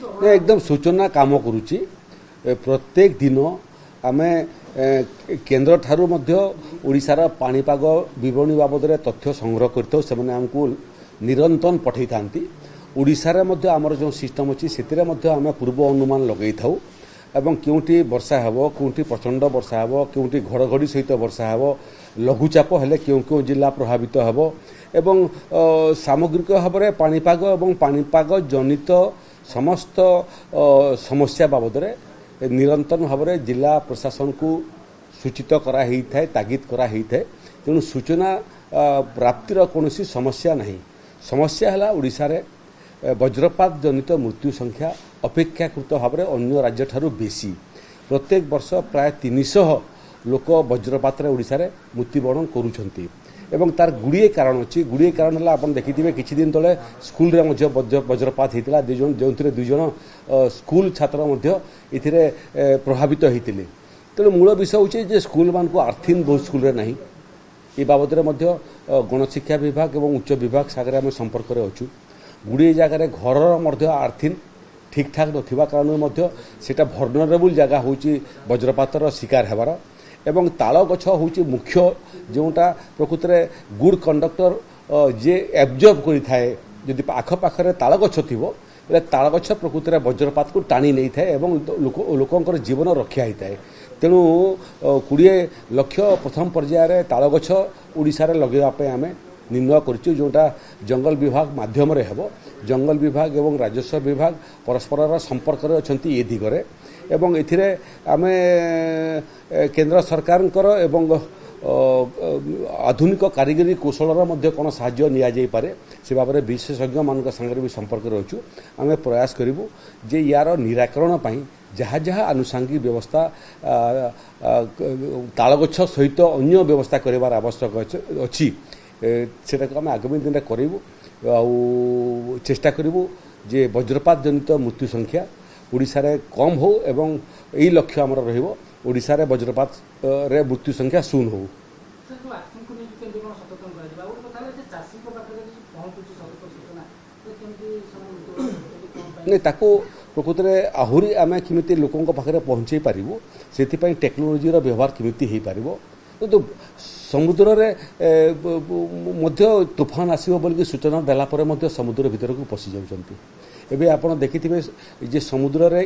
एकदम सूचना काम करुच्ची प्रत्येक दिन आमे केन्द्र ठारू मध्य ओडिशार पाणीपाग विवरणी बाबद तथ्य संग्रह करथौ सेमाने हमकु निरंतर पठै थांती ओडिशारे मध्य आमर जो सिस्टम अछि सेतिरे मध्य आमे पूर्व अनुमान लगै थाउ एवं केउटी वर्षा हेबो केउटी प्रचंड वर्षा हेबो केउटी घड़घड़ी सहित वर्षा हेबो लघुचाप हेले केउ जिला प्रभावित हेबो एवं सामग्रिक भाव में पाणीपाग एवं पाणीपाग जनित समस्त समस्या बाबद निरंतर भाव में जिला प्रशासन को सूचित करा ही थाए तागिद करा ही थाए तेणु सूचना प्राप्तिर कौन समस्या नहीं समस्या है ओडिशा रे वज्रपात जनित मृत्यु संख्या अपेक्षाकृत भाव में अन्य राज्य ठारू बेसी प्रत्येक वर्ष प्राय 300 लोक वज्रपात ओडिशा रे मृत्युवरण करुछंती एवं तार गुड़िए कारण अच्छी गुड़िए कारण है आप देखिए किसी दिन तले स्कूल रे मध्य वज्रपात होता जो दुई जन स्कूल छात्र इथिरे प्रभावित होते तेणु मूल विषय हूँ स्कूल मान को आर्थिन बहुत स्कूल रे नहीं ये बाबद गणशिक्षा विभाग और उच्च विभाग सागर आम संपर्क में अच्छु गुड़िए जगार घर आर्थिन ठीक ठाक ना कारण से भर्नरेबल जगह हूँ वज्रपातर शिकार होबार एवं ताल गछ हूँ मुख्य जोटा प्रकृत में गुड कंडक्टर जे एब्जर्व करें जदि आखपाखे ताल गछ थी ताल गछ प्रकृत में वज्रपात को टाणी नहीं थाए एवं लोकंर जीवन रक्षा होता है तेणु 20 लाख प्रथम पर्यायर ताल गछ ओडिशा रे लगेवाई आम निर्णय करूँ जोटा जंगल विभाग माध्यम हेब जंगल विभाग एवं राजस्व विभाग परस्पर संपर्क में अच्छा ये दिगरे एवं एथिरे आमे केंद्र सरकार एवं आधुनिक कारीगरी कौशलर मध्य कौन साहाय्य निया जाई पारे से बाबद विशेषज्ञ मान संगे भी संपर्क रचु आम प्रयास करूँ जे यार निराकरण पाई जहाँ जहाँ आनुषांगिक व्यवस्था तालगछ सहित अन्य व्यवस्था करार आवश्यक अच्छी से आम आगामी दिन में करूँ चेष्टा करूँ जे वज्रपात जनित मृत्यु संख्या ओडिशा रे कम हो एवं यही लक्ष्य आमर रहिबो ओडिशा रे वज्रपात रे मृत्यु संख्या शून्य हो नहीं ताको प्रकृत में आहुरी आम केमी लोकों पाखे पहुँचे पारू से टेक्नोलोजी व्यवहार केमी हो पार तो समुद्र रे मध्य तूफान आसो बोल सूचना देला समुद्र भीतर को पशि जाउछंती एबे आपण देखिथिबे जे समुद्र रे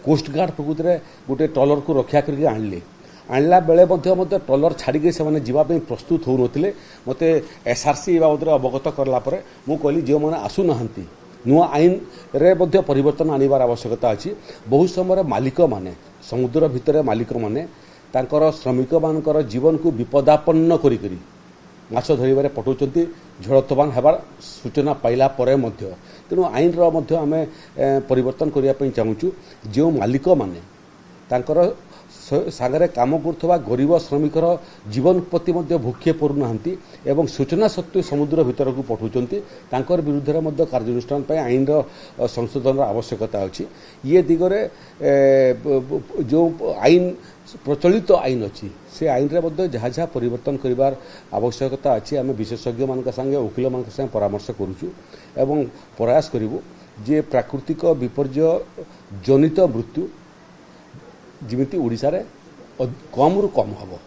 कोस्ट गार्ड प्रकृत में गोटे ट्रलर को रक्षा करके आणला बेले ट्रलर छाड़ी से जावाई प्रस्तुत हो नथिले मते एसआरसी बाबद अवगत करला परे मु कहली जो मैंने आसुना नुआ आईन रे मध्य परिवर्तन आनिबार आवश्यकता अच्छी बहुत समय मालिक माने समुद्र भितर मालिक माने तांकर श्रमिक मानकर जीवन को विपदापन्न करी माछ धरवे पठाउछंती झड़ तोफान हेबार सूचना पाइला परे मध्य तेणु आईन आम परिवर्तन करने चाहूँ जो मालिक माने तांकर सागरे काम करुवा गरीब श्रमिकर जीवन प्रति भूखे पड़ूना एवं सूचना सत्वे समुद्र भीतर को पठाउछंती तांकर विरुद्ध में कार्यानुष्ठान आईन संशोधन आवश्यकता अच्छी ये दिगरे जो आईन प्रचलित आईन अच्छी से आईन रे जहाँ जहाँ परिवर्तन करिवार आवश्यकता अच्छी आम विशेषज्ञ मान संगे वकिल मान संगे परामर्श करुचु एवं प्रयास करूँ जे प्राकृतिक विपर्य जनित मृत्यु जिमिति ओडिशा रे कम रु कम हबो।